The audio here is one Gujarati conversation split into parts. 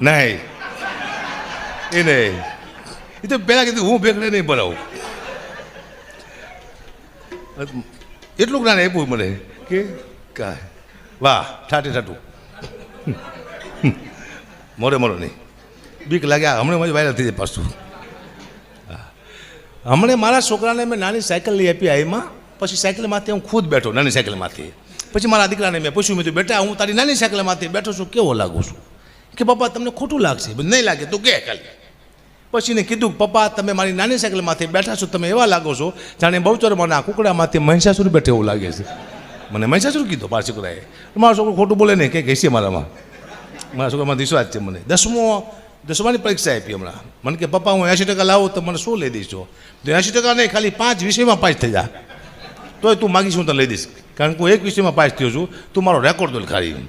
નહીં એ નહીં, એ તો પહેલાં કીધું હું ભેગડે નહીં ભરાવું. એટલું જ્ઞાન આપ્યું મને કે કાંઈ વાહ ઠાઠે ઠાઠું મોરે મોરો નહીં, બીક લાગ્યા. હમણાં મારી વાયરલ થઈ જાય પાછું. હમણાં મારા છોકરાને મેં નાની સાયકલ લઈ આપી આઈમાં, પછી સાયકલમાંથી હું ખુદ બેઠો નાની સાયકલમાંથી. પછી મારા દીકરાને મેં પૂછ્યું, મેં તો બેટા હું તારી નાની સાયકલમાંથી બેઠો છું, કેવો લાગુ છું? કે પપ્પા તમને ખોટું લાગશે. નહીં લાગે તું કે ખાલી. પછી એને કીધું પપ્પા તમે મારી નાની સાયકલમાંથી બેઠા છો, તમે એવા લાગો છો જાણે બહુચરમાં આ કુકડામાંથી મહિષાસુર બેઠે એવું લાગે છે. મને મહિષાસુર કીધો મારા છોકરાએ. મારો છોકરો ખોટું બોલે નહીં કે કહેશે મારામાં. મારા છોકરામાં વિશ્વાસ છે મને. દસમાની પરીક્ષા આપી હમણાં. મને કે પપ્પા હું 80% લાવું તો મને શું લઈ દઈશ? તો 80% નહીં, ખાલી 5 વિષયમાં પાસ થઈ જા તોય તું માગીશ હું તને લઈ દઈશ. કારણ કે હું 1 વિષયમાં પાસ થયો છું, તું મારો રેકોર્ડ તો ખાલી.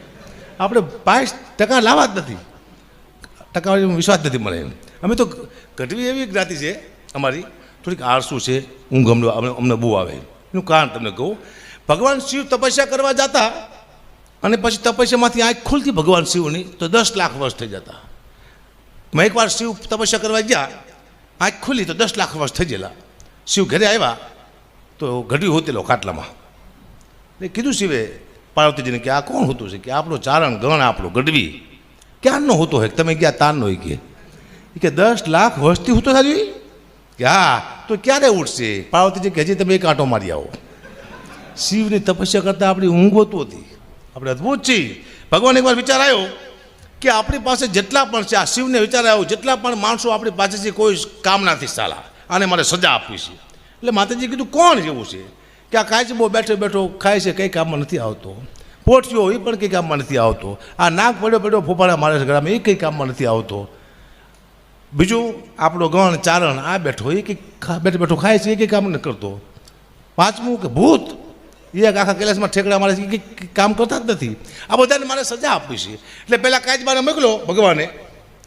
આપણે 5% લાવવા જ નથી, ટકાવારીમાં વિશ્વાસ નથી મને. અમે તો ગઢવી એવી જ્ઞાતિ છે અમારી, થોડીક આળસુ છે, ઊંઘ અમને બહુ આવે. એનું કારણ તમને કહું, ભગવાન શિવ તપસ્યા કરવા જતા અને પછી તપસ્યામાંથી આંખ ખુલતી ભગવાન શિવની તો 10 લાખ વર્ષ થઈ જતા. મેં એકવાર શિવ તપસ્યા કરવા ગયા, આંખ ખુલી તો 10 લાખ વર્ષ થઈ ગયેલા. શિવ ઘરે આવ્યા તો ગઢવી હોતેલો ખાટલામાં. એ કીધું શિવે પાર્વતીજીને કે આ કોણ હોતું છે? કે આપણો ચારણ ગણ, આપણો ગઢવી. ક્યારનો હોતો હોય? તમે ગયા તારનો હોય કે 10 લાખ વર્ષથી હોતો સારી કે હા. તો ક્યારે ઉઠશે? પાર્વતીજી કે હજી તમે એક આંટો મારી આવો. શિવની તપસ્યા કરતાં આપણી ઊંઘ હોતું હતી. આપણે અદભુત છીએ. ભગવાન એકવાર વિચાર આવ્યો કે આપણી પાસે જેટલા પણ છે, આ શિવને વિચાર આવ્યો જેટલા પણ માણસો આપણી પાસે છે કોઈ કામ નથી સાલા, આને મારે સજા આપવી છે. એટલે માતાજી કીધું કોણ જેવું છે કે આ ખાય છે બહુ બેઠો બેઠો ખાય છે, કંઈ કામમાં નથી આવતો. પોઠિયો એ પણ કંઈ કામમાં નથી આવતો. આ નાક પડ્યો પડ્યો ફોફાડા મારે છે ગળામાં, એ કંઈ કામમાં નથી આવતો. બીજું આપણો ગણ ચારણ આ બેઠો, એ કંઈક બેઠો બેઠો ખાય છે, એ કંઈ કામ નથી કરતો. પાંચમું કે ભૂત, એ આખા કૈલાસમાં ઠેકડા મારે છે, કંઈક કામ કરતા જ નથી. આ બધાને મારે સજા આપવી છે. એટલે પહેલાં કાચબાને મોકલો ભગવાને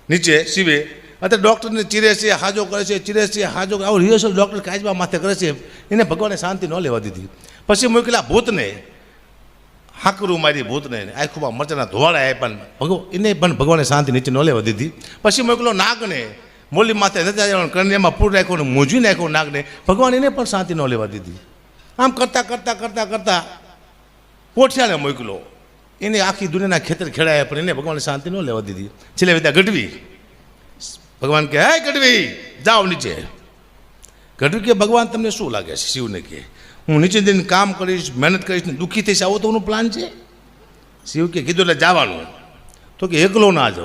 નીચે શિવે. અત્યારે ડૉક્ટરને ચીરે છે, હાજો કરે છે, ચીરે છે, હાજો આવું રિહર્સલ ડૉક્ટર કાચબા માથે કરે છે. એને ભગવાને શાંતિ ન લેવા દીધી. પછી મોકલ્યા ભૂતને, હાકરું મારી ભૂતને, આખુમાં મરચાના ધોવાડા આપ્યા. એને પણ ભગવાને શાંતિ નીચે ન લેવા દીધી. પછી મોકલો નાગને, મોલી માથે નતા કરણિયામાં પૂર રાખ્યો ને મૂંઝવી નાખ્યો નાગને. ભગવાન એને પણ શાંતિ ન લેવા દીધી. આમ કરતાં કરતાં કરતાં કરતાં પોઠિયાને મોકલો. એને આખી દુનિયાના ખેતર ખેડાયા પણ એને ભગવાને શાંતિ ન લેવા દીધી. છેલ્લે વિદ્યા ગઢવી. ભગવાન કે હે ગઢવી જાઓ નીચે. ગઢવી કે ભગવાન તમને શું લાગે છે? શિવને કે હું નીચે જઈને કામ કરીશ, મહેનત કરીશ ને દુઃખી થઈશ, આવો તો એનું પ્લાન છે? શિવ કે કીધું એટલે જવાનું. તો કે એકલો ના જાઓ.